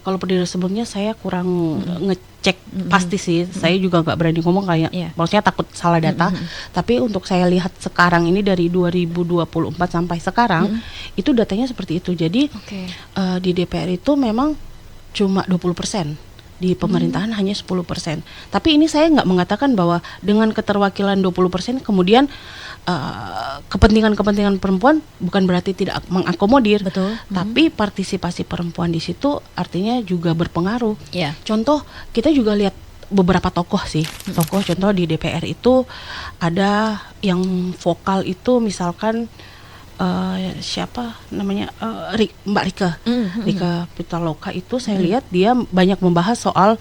Kalau periode sebelumnya saya kurang ngecek pasti sih. Saya juga nggak berani ngomong kayak, Iya. maksudnya takut salah data. Tapi untuk saya lihat sekarang ini dari 2024 sampai sekarang, itu datanya seperti itu. Jadi Oke. di DPR itu memang cuma 20%. Di pemerintahan hanya 10%. Tapi ini saya nggak mengatakan bahwa dengan keterwakilan 20% kemudian kepentingan-kepentingan perempuan bukan berarti tidak mengakomodir. Betul. Tapi partisipasi perempuan di situ artinya juga berpengaruh. Iya. Contoh, kita juga lihat beberapa tokoh sih. Tokoh contoh di DPR itu ada yang vokal itu misalkan siapa namanya, Mbak Rika. Rika Pitaloka itu saya lihat dia banyak membahas soal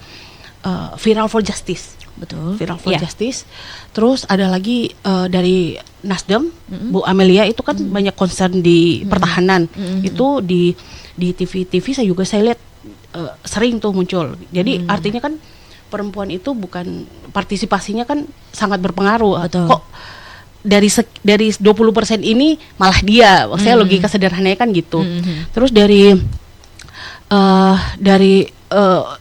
viral for justice. Betul. Viral for Iya. Justice. Terus ada lagi dari Nasdem, Bu Amelia itu kan banyak concern di pertahanan. Itu di TV saya juga saya lihat sering tuh muncul. Jadi artinya kan perempuan itu bukan, partisipasinya kan sangat berpengaruh. Betul. Kok dari 20% ini malah dia, maksudnya logika sederhananya kan gitu. Terus dari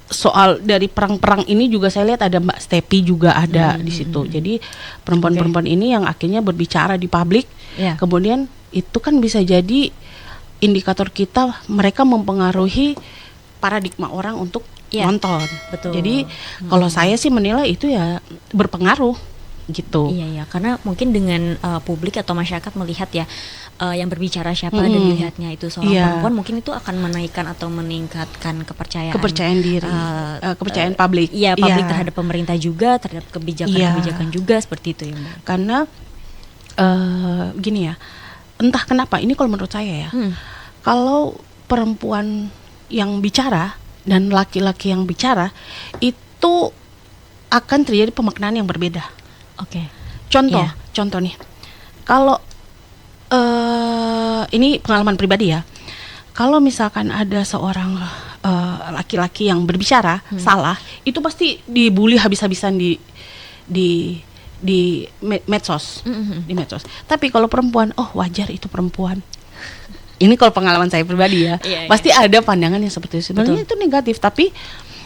soal dari perang-perang ini juga saya lihat ada Mbak Stepi juga ada di situ. Jadi perempuan-perempuan ini yang akhirnya berbicara di publik, kemudian itu kan bisa jadi indikator kita mereka mempengaruhi paradigma orang untuk nonton. Betul. Jadi kalau saya sih menilai itu ya berpengaruh gitu. Iya, karena mungkin dengan publik atau masyarakat melihat ya yang berbicara siapa dan dilihatnya itu seorang perempuan, mungkin itu akan menaikkan atau meningkatkan kepercayaan diri, kepercayaan publik. Iya, publik terhadap pemerintah juga, terhadap kebijakan juga seperti itu ya, Mbak. Karena gini ya, entah kenapa ini kalau menurut saya ya, kalau perempuan yang bicara dan laki-laki yang bicara itu akan terjadi pemaknaan yang berbeda. Oke. Contoh nih, kalau ini pengalaman pribadi ya, kalau misalkan ada seorang laki-laki yang berbicara salah, itu pasti dibully habis-habisan di medsos, di medsos. Tapi kalau perempuan, oh wajar itu perempuan. Ini kalau pengalaman saya pribadi ya, pasti ada pandangan yang seperti itu. Sebenarnya itu negatif, tapi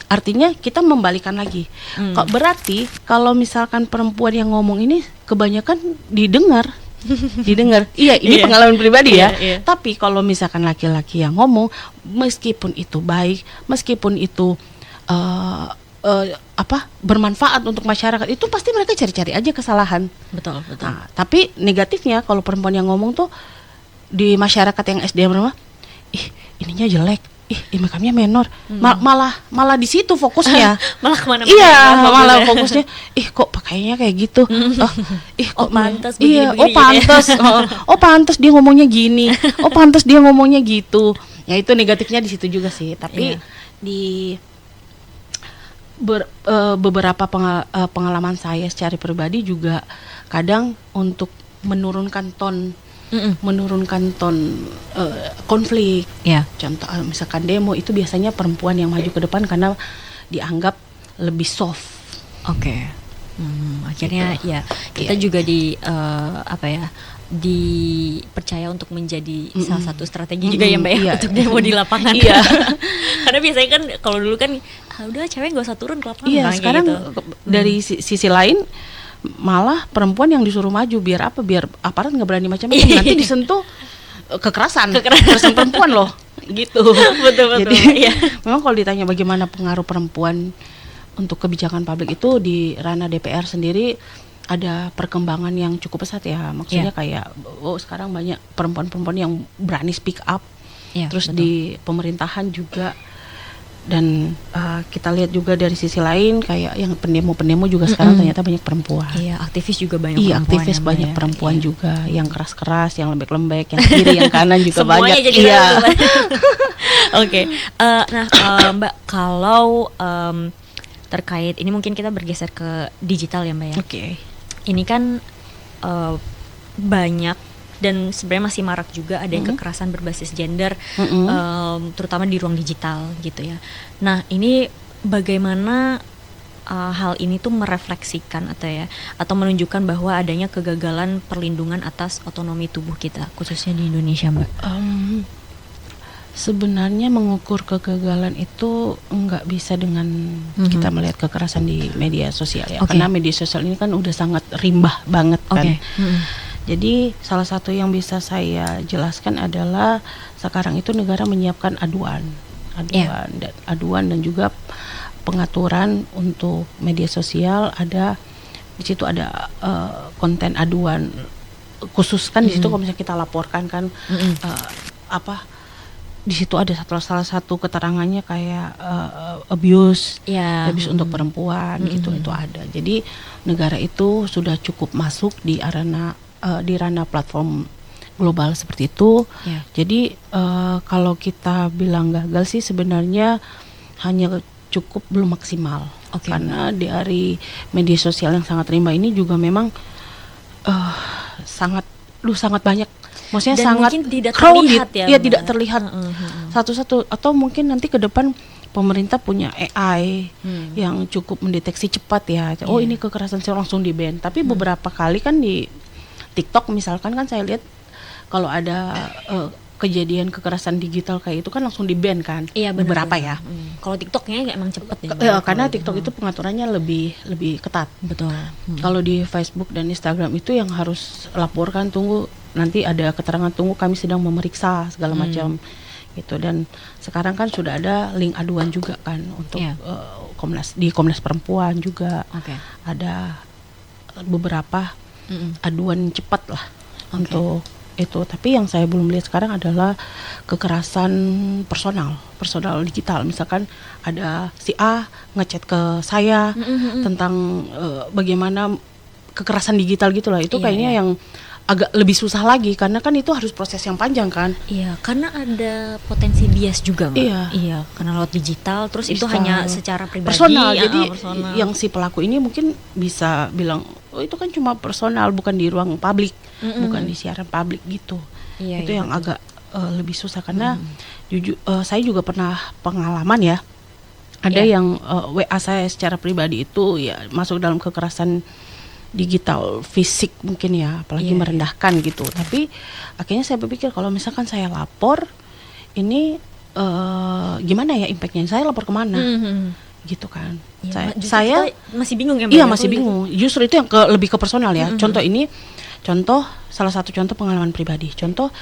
artinya kita membalikan lagi. Kok berarti kalau misalkan perempuan yang ngomong ini kebanyakan didengar. Iya, ini pengalaman pribadi ya. Tapi kalau misalkan laki-laki yang ngomong, meskipun itu baik, meskipun itu bermanfaat untuk masyarakat, itu pasti mereka cari-cari aja kesalahan. Betul. Nah, tapi negatifnya kalau perempuan yang ngomong tuh di masyarakat yang SDM rumah, ininya jelek. Makamnya menor, malah di situ fokusnya, malah kemana-mana. Iya, malah fokusnya, kok pakainya kayak gitu, kok pantas, pantas dia ngomongnya gini, pantas dia ngomongnya gitu. Ya itu negatifnya di situ juga sih. Tapi di beberapa pengalaman saya secara pribadi juga kadang untuk menurunkan ton konflik. Contoh misalkan demo itu biasanya perempuan yang maju ke depan karena dianggap lebih soft. Akhirnya gitu. Kita juga dipercaya untuk menjadi salah satu strategi juga ya Mbak ya, untuk demo di lapangan. Karena biasanya kan kalau dulu kan udah cewek gak usah turun ke lapangan. Sekarang gitu. Dari sisi lain malah perempuan yang disuruh maju biar aparat nggak berani macam-macam, nanti disentuh kekerasan perempuan loh gitu. Betul. Jadi memang kalau ditanya bagaimana pengaruh perempuan untuk kebijakan publik itu di ranah DPR sendiri ada perkembangan yang cukup pesat ya. Maksudnya kayak sekarang banyak perempuan-perempuan yang berani speak up. Terus di pemerintahan juga. Dan kita lihat juga dari sisi lain kayak yang pendemo juga sekarang ternyata banyak perempuan. Aktivis juga banyak perempuan. Aktivis banyak perempuan juga, yang keras-keras, yang lembek-lembek, yang kiri, yang kanan juga banyak. Oke. Mbak, kalau terkait ini mungkin kita bergeser ke digital ya Mbak ya. Ini kan banyak dan sebenarnya masih marak juga ada yang kekerasan berbasis gender, terutama di ruang digital gitu ya. Nah ini bagaimana hal ini tuh merefleksikan atau menunjukkan bahwa adanya kegagalan perlindungan atas otonomi tubuh kita khususnya di Indonesia, Mbak? Sebenarnya mengukur kegagalan itu nggak bisa dengan kita melihat kekerasan di media sosial ya, karena media sosial ini kan udah sangat rimbah banget kan. Jadi salah satu yang bisa saya jelaskan adalah sekarang itu negara menyiapkan aduan dan juga pengaturan untuk media sosial. Ada di situ ada konten aduan khusus kan di situ kalau misalnya kita laporkan kan di situ ada salah satu keterangannya kayak abuse untuk perempuan gitu, itu ada. Jadi negara itu sudah cukup masuk di ranah platform global seperti itu. Jadi kalau kita bilang gagal sih sebenarnya hanya cukup belum maksimal. Karena dari media sosial yang sangat rimba ini juga memang sangat banyak. Maksudnya dan sangat tidak crowded, terlihat tidak terlihat satu-satu. Atau mungkin nanti ke depan pemerintah punya AI yang cukup mendeteksi cepat ya. Ini kekerasan saya langsung di-ban. Tapi beberapa kali kan di TikTok misalkan kan saya lihat kalau ada kejadian kekerasan digital kayak itu kan langsung di-ban kan. Iya, benar, beberapa benar. ya. Kalau TikToknya emang cepet ya. Karena TikTok itu pengaturannya lebih ketat. Betul. Kalau di Facebook dan Instagram itu yang harus laporkan, tunggu nanti ada keterangan, tunggu kami sedang memeriksa segala macam gitu. Dan sekarang kan sudah ada link aduan juga kan untuk Komnas Perempuan juga. Ada beberapa aduan cepat lah untuk itu. Tapi yang saya belum lihat sekarang adalah kekerasan personal digital. Misalkan ada si A ngechat ke saya tentang bagaimana kekerasan digital gitulah. Itu kayaknya yang agak lebih susah lagi karena kan itu harus proses yang panjang kan. Iya, karena ada potensi bias juga, Mbak. Iya, karena lewat digital terus itu hanya secara pribadi, personal. Jadi personal. yang si pelaku ini mungkin bisa bilang, "Oh, itu kan cuma personal, bukan di ruang publik, bukan di siaran publik gitu." Itu yang agak lebih susah karena jujur saya juga pernah pengalaman ya. Ada yang WA saya secara pribadi itu ya masuk dalam kekerasan digital, fisik mungkin ya, apalagi merendahkan gitu. Tapi akhirnya saya berpikir kalau misalkan saya lapor, ini gimana ya impactnya? Saya lapor kemana? Gitu kan. Saya masih bingung ya, Mbak. Iya, masih bingung. Justru itu yang lebih ke personal ya. Contoh salah satu contoh pengalaman pribadi. Contoh,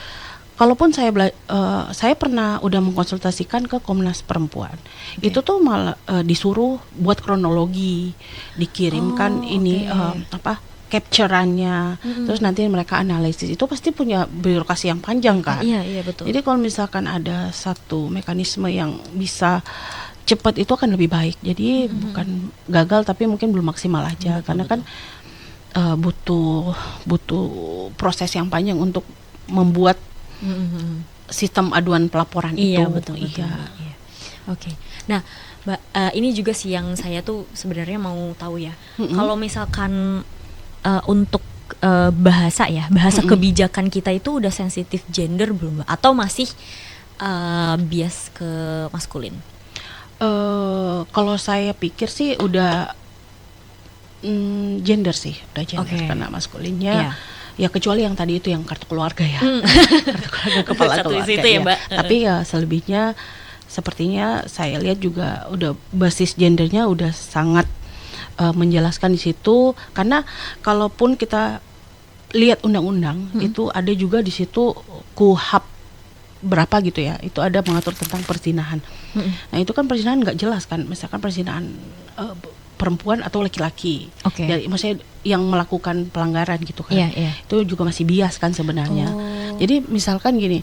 kalaupun saya pernah udah mengkonsultasikan ke Komnas Perempuan, itu tuh malah disuruh buat kronologi, dikirimkan capture-annya, terus nanti mereka analisis. Itu pasti punya birokrasi yang panjang kan. Iya, betul. Jadi kalau misalkan ada satu mekanisme yang bisa cepat, itu akan lebih baik. Jadi bukan gagal tapi mungkin belum maksimal aja, karena kan butuh proses yang panjang untuk membuat sistem aduan pelaporan itu. Betul. Oke. Nah, Mbak, ini juga sih yang saya tuh sebenarnya mau tahu ya. Kalau misalkan untuk bahasa kebijakan kita itu udah sensitif gender belum, Mbak? Atau masih bias ke maskulin? Kalau saya pikir sih udah gender sih, udah gender karena maskulinnya. Ya kecuali yang tadi itu yang kartu keluarga ya. Kartu keluarga, kepala keluarga itu ya, Mbak. Tapi ya selebihnya sepertinya saya lihat juga udah basis gendernya udah sangat menjelaskan di situ. Karena kalaupun kita lihat undang-undang itu ada juga di situ KUHP berapa gitu ya, itu ada mengatur tentang perzinahan. Nah itu kan perzinahan nggak jelas kan, misalkan perzinahan perempuan atau laki-laki. Jadi maksudnya yang melakukan pelanggaran gitu kan. Itu juga masih bias kan sebenarnya. Jadi misalkan gini,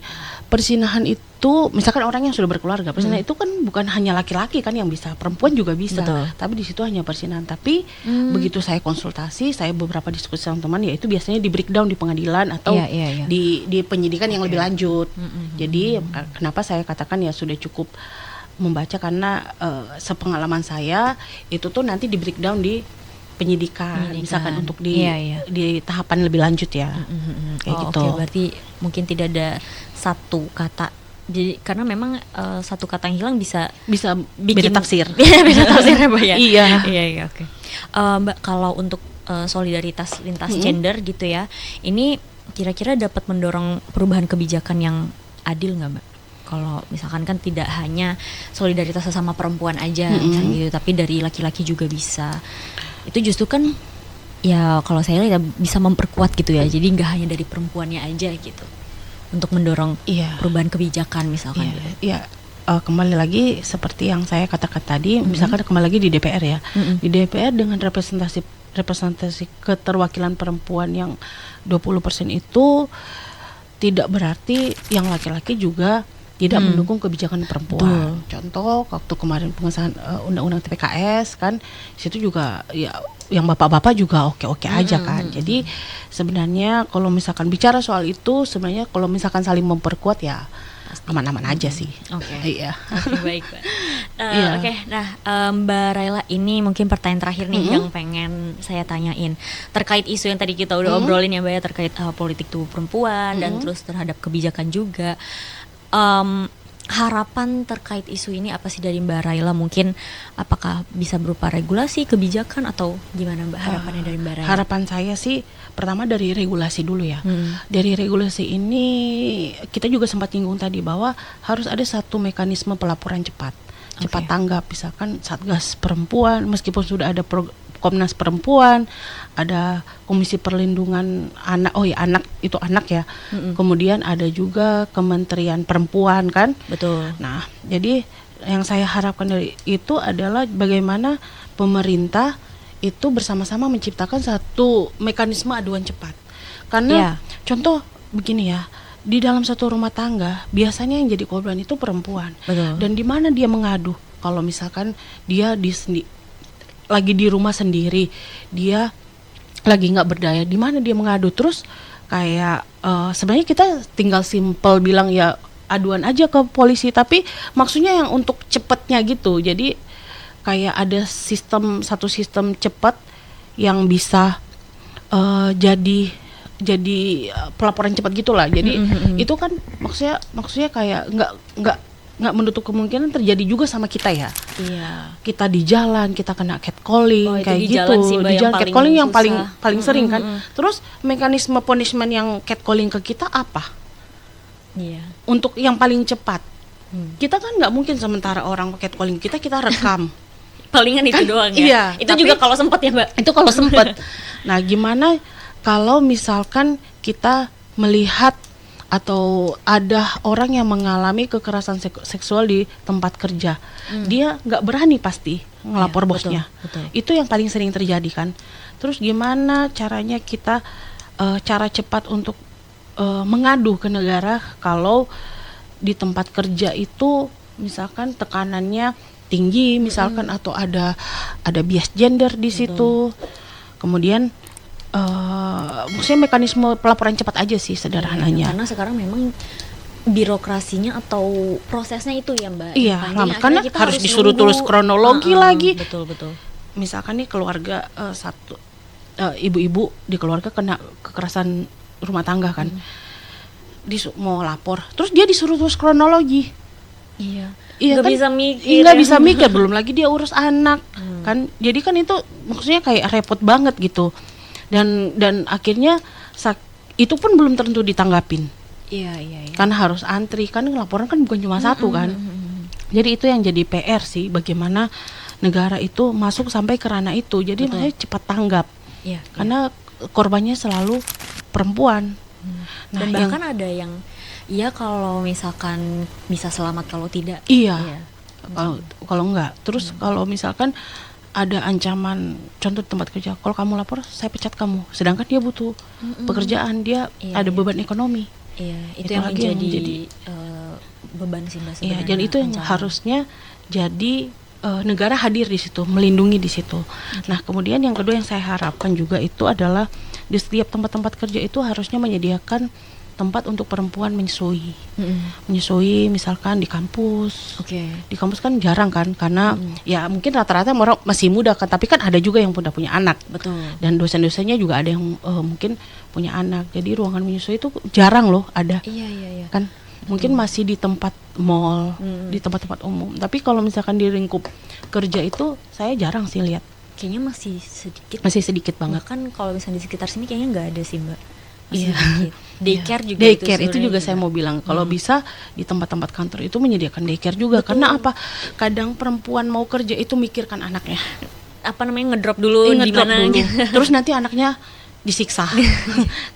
perzinahan itu misalkan orang yang sudah berkeluarga, perzinahan itu kan bukan hanya laki-laki kan yang bisa, perempuan juga bisa. Tapi di situ hanya perzinahan. Tapi begitu saya konsultasi, saya beberapa diskusi sama teman, ya itu biasanya di breakdown di pengadilan atau di penyidikan yang lebih lanjut. Jadi kenapa saya katakan ya sudah cukup membaca, karena sepengalaman saya itu tuh nanti di breakdown di penyidikan. Misalkan untuk di tahapan lebih lanjut ya. Kayak gitu. Berarti mungkin tidak ada satu kata. Jadi karena memang satu kata yang hilang bisa bikin beda tafsir. Beda tafsir ya, Mbak ya. Iya, oke. Mbak, kalau untuk solidaritas lintas gender gitu ya, ini kira-kira dapat mendorong perubahan kebijakan yang adil nggak, Mbak? Kalau misalkan kan tidak hanya solidaritas sesama perempuan aja misalnya gitu, tapi dari laki-laki juga bisa. Itu justru kan ya kalau saya lihat bisa memperkuat gitu ya. Jadi nggak hanya dari perempuannya aja gitu untuk mendorong perubahan kebijakan misalkan. Kembali lagi seperti yang saya katakan tadi, misalkan kembali lagi di DPR ya. Di DPR dengan representasi keterwakilan perempuan yang 20% itu tidak berarti yang laki-laki juga tidak mendukung kebijakan perempuan. Contoh waktu kemarin pengesahan undang-undang TPKS kan, situ juga ya yang bapak-bapak juga oke-oke aja kan. Jadi sebenarnya kalau misalkan bicara soal itu, sebenarnya kalau misalkan saling memperkuat ya aman-aman aja sih. Baik, Mbak. Nah Mbak Raila, ini mungkin pertanyaan terakhir nih yang pengen saya tanyain terkait isu yang tadi kita udah obrolin ya, Mbak ya, terkait politik tubuh perempuan dan terus terhadap kebijakan juga. harapan terkait isu ini apa sih dari Mbak Raila? Mungkin apakah bisa berupa regulasi, kebijakan, atau gimana Mbak harapannya dari Mbak Raila? Harapan saya sih pertama dari regulasi dulu ya. Dari regulasi ini kita juga sempat nyinggung tadi bahwa harus ada satu mekanisme pelaporan cepat tanggap, misalkan Satgas Perempuan, meskipun sudah ada Komnas Perempuan, ada Komisi Perlindungan Anak, anak itu anak ya. Kemudian ada juga Kementerian Perempuan kan. Betul. Nah, jadi yang saya harapkan dari itu adalah bagaimana pemerintah itu bersama-sama menciptakan satu mekanisme aduan cepat. Karena contoh begini ya, di dalam satu rumah tangga biasanya yang jadi korban itu perempuan. Betul. Dan di mana dia mengadu? Kalau misalkan dia lagi di rumah sendiri, dia lagi nggak berdaya, di mana dia mengadu? Terus kayak sebenarnya kita tinggal simpel bilang ya aduan aja ke polisi, tapi maksudnya yang untuk cepetnya gitu. Jadi kayak ada satu sistem cepat yang bisa jadi pelaporan cepat gitulah. Jadi itu kan maksudnya kayak nggak menutup kemungkinan terjadi juga sama kita ya. Iya. Kita di jalan, kita kena catcalling kayak di gitu. jalan sih, Mbak, Di jalan catcalling yang susah. paling sering kan. Terus mekanisme punishment yang catcalling ke kita apa? Iya. Untuk yang paling cepat. Kita kan nggak mungkin sementara orang catcalling kita rekam. Palingan itu Kan, doang ya. iya, Itu tapi- juga kalau sempat ya Mbak. Itu kalau sempet. Nah, gimana kalau misalkan kita melihat atau ada orang yang mengalami kekerasan seksual di tempat kerja, dia nggak berani pasti ngelapor Iya, bosnya. betul. Itu yang paling sering terjadi kan. Terus gimana caranya kita cara cepat untuk mengadu ke negara kalau di tempat kerja itu misalkan tekanannya tinggi misalkan atau ada bias gender di situ. Kemudian maksudnya mekanisme pelaporan cepat aja sih sederhananya. Karena sekarang memang birokrasinya atau prosesnya itu ya Mbak. Iya, yang panjang, lama. akhirnya Karena kita harus disuruh nunggu. tulis kronologi lagi. Betul. Misalkan nih keluarga satu ibu-ibu di keluarga kena kekerasan rumah tangga kan. Mau lapor, terus dia disuruh tulis kronologi. Iya. Iya Nggak kan? bisa mikir. Nggak ya. bisa mikir, belum lagi dia urus anak kan. Jadi kan itu maksudnya kayak repot banget gitu. Dan akhirnya itu pun belum tentu ditanggapin. Iya. Karena harus antri, kan laporan kan bukan cuma satu kan. Jadi itu yang jadi PR sih, bagaimana negara itu masuk sampai ke ranah itu. Jadi makanya cepat tanggap. Iya. Karena korbannya selalu perempuan. Nah, Dan bahkan ada yang ya kalau misalkan bisa selamat kalau tidak. Iya. Kalau enggak, terus kalau misalkan ada ancaman, contoh di tempat kerja, kalau kamu lapor saya pecat kamu, sedangkan dia butuh pekerjaan, dia ada beban ekonomi. Iya, itu Itu yang lagi yang menjadi beban sih Mbak Iya, sebenarnya. dan itu yang ancaman. harusnya jadi negara hadir di situ, melindungi di situ. Nah, kemudian yang kedua yang saya harapkan juga itu adalah di setiap tempat-tempat kerja itu harusnya menyediakan tempat untuk perempuan menyusui. Menyusui misalkan di kampus. Oke. Di kampus kan jarang kan, karena ya mungkin rata-rata orang masih muda kan, tapi kan ada juga yang udah punya anak. Betul. Dan dosen-dosennya juga ada yang mungkin punya anak. Jadi ruangan menyusui itu jarang loh ada. Iya. Kan mungkin masih di tempat mall, di tempat-tempat umum. Tapi kalau misalkan di lingkup kerja itu saya jarang sih lihat. Kayaknya masih sedikit. Masih sedikit banget. Bahkan kalau misalnya di sekitar sini kayaknya nggak ada sih Mbak. Masih Iya. sedikit. Daycare juga Daycare itu sebenarnya juga saya mau bilang kalau bisa di tempat-tempat kantor itu menyediakan daycare juga. Karena apa? Kadang perempuan mau kerja itu mikirkan anaknya. apa namanya ngedrop dulu di Ngedrop mana dulu. gitu. Terus nanti anaknya disiksa.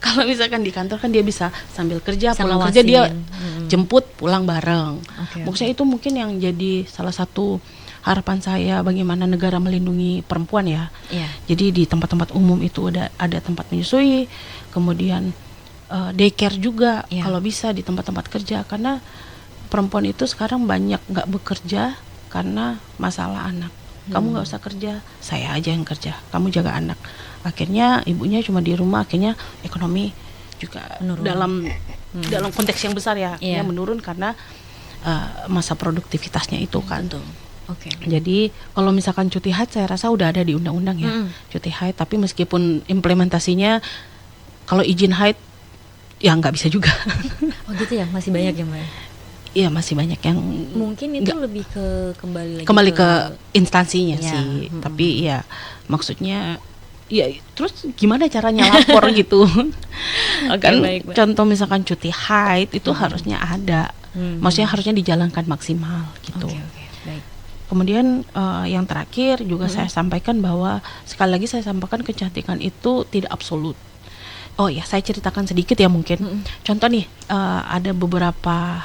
Kalau misalkan di kantor kan dia bisa sambil kerja, Bisa pulang kerja dia ngawasin. jemput, pulang bareng. Oke, Maksudnya itu mungkin yang jadi salah satu harapan saya bagaimana negara melindungi perempuan ya. Iya. Jadi di tempat-tempat umum itu ada tempat menyusui, kemudian daycare juga Iya. kalau bisa di tempat-tempat kerja, karena perempuan itu sekarang banyak nggak bekerja karena masalah anak. Kamu nggak usah kerja, saya aja yang kerja, kamu jaga anak. Akhirnya ibunya cuma di rumah, akhirnya ekonomi juga Menurun. dalam konteks yang besar ya, Iya. ya menurun karena masa produktivitasnya itu kan. Betul. Oke. Jadi kalau misalkan cuti haid saya rasa udah ada di undang-undang ya, cuti haid. Tapi meskipun implementasinya kalau izin haid ya nggak bisa juga. Oh gitu ya, masih banyak ya Mbak. Iya masih banyak yang Mungkin itu lebih ke kembali lagi kembali ke instansinya Ya, sih. Tapi ya maksudnya ya terus gimana caranya lapor gitu. Kan baik. contoh misalkan cuti haid itu harusnya ada. Hmm. Maksudnya harusnya dijalankan maksimal gitu. Oke, baik. Kemudian yang terakhir juga saya sampaikan bahwa sekali lagi saya sampaikan kecantikan itu tidak absolut. Oh ya, saya ceritakan sedikit ya mungkin. Contoh nih, ada beberapa.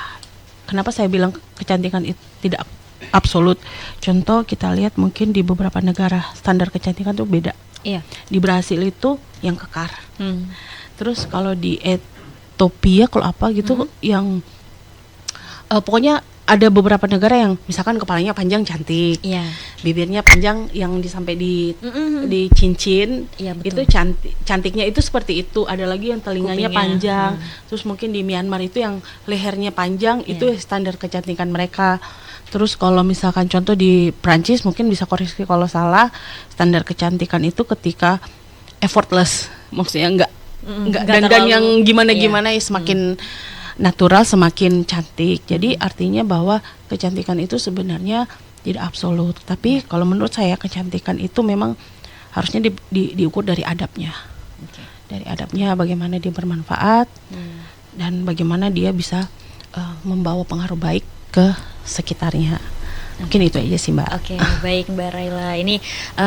Kenapa saya bilang kecantikan itu tidak absolut? Contoh kita lihat mungkin di beberapa negara standar kecantikan itu beda. Iya. Di Brasil itu yang kekar. Terus kalau di Ethiopia kalau apa gitu yang pokoknya ada beberapa negara yang misalkan kepalanya panjang cantik, Iya. bibirnya panjang yang sampai di cincin, Iya, betul. itu cantiknya itu seperti itu. Ada lagi yang telinganya Kupingnya, panjang, terus mungkin di Myanmar itu yang lehernya panjang, itu standar kecantikan mereka. Terus kalau misalkan contoh di Prancis, mungkin bisa koreksi kalau salah, standar kecantikan itu ketika effortless, maksudnya nggak dandan terlalu- yang gimana-gimana, ya semakin natural semakin cantik. Jadi artinya bahwa kecantikan itu sebenarnya tidak absolut. Tapi kalau menurut saya kecantikan itu memang harusnya diukur dari adabnya. Dari adabnya bagaimana dia bermanfaat dan bagaimana dia bisa membawa pengaruh baik ke sekitarnya. Mungkin itu aja sih Mbak. Oke, baik Mbak Raila. Ini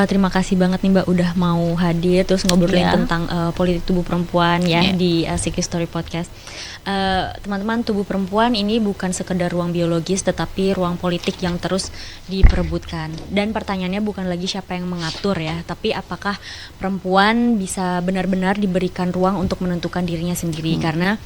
terima kasih banget nih Mbak udah mau hadir terus ngobrolin Ya. tentang politik tubuh perempuan ya Ya. di Psychic Story Podcast. Teman-teman, tubuh perempuan ini bukan sekedar ruang biologis tetapi ruang politik yang terus diperebutkan. Dan pertanyaannya bukan lagi siapa yang mengatur ya, tapi apakah perempuan bisa benar-benar diberikan ruang untuk menentukan dirinya sendiri karena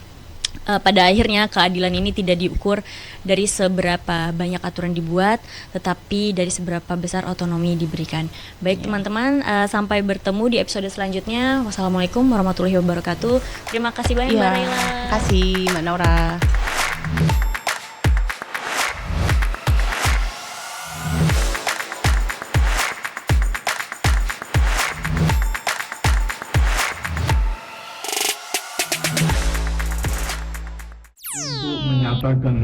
pada akhirnya keadilan ini tidak diukur dari seberapa banyak aturan dibuat, tetapi dari seberapa besar otonomi diberikan. Baik teman-teman, sampai bertemu di episode selanjutnya. Wassalamualaikum warahmatullahi wabarakatuh. Terima kasih banyak Mbak Raila. Terima kasih Mbak Naura. Untuk menyatakan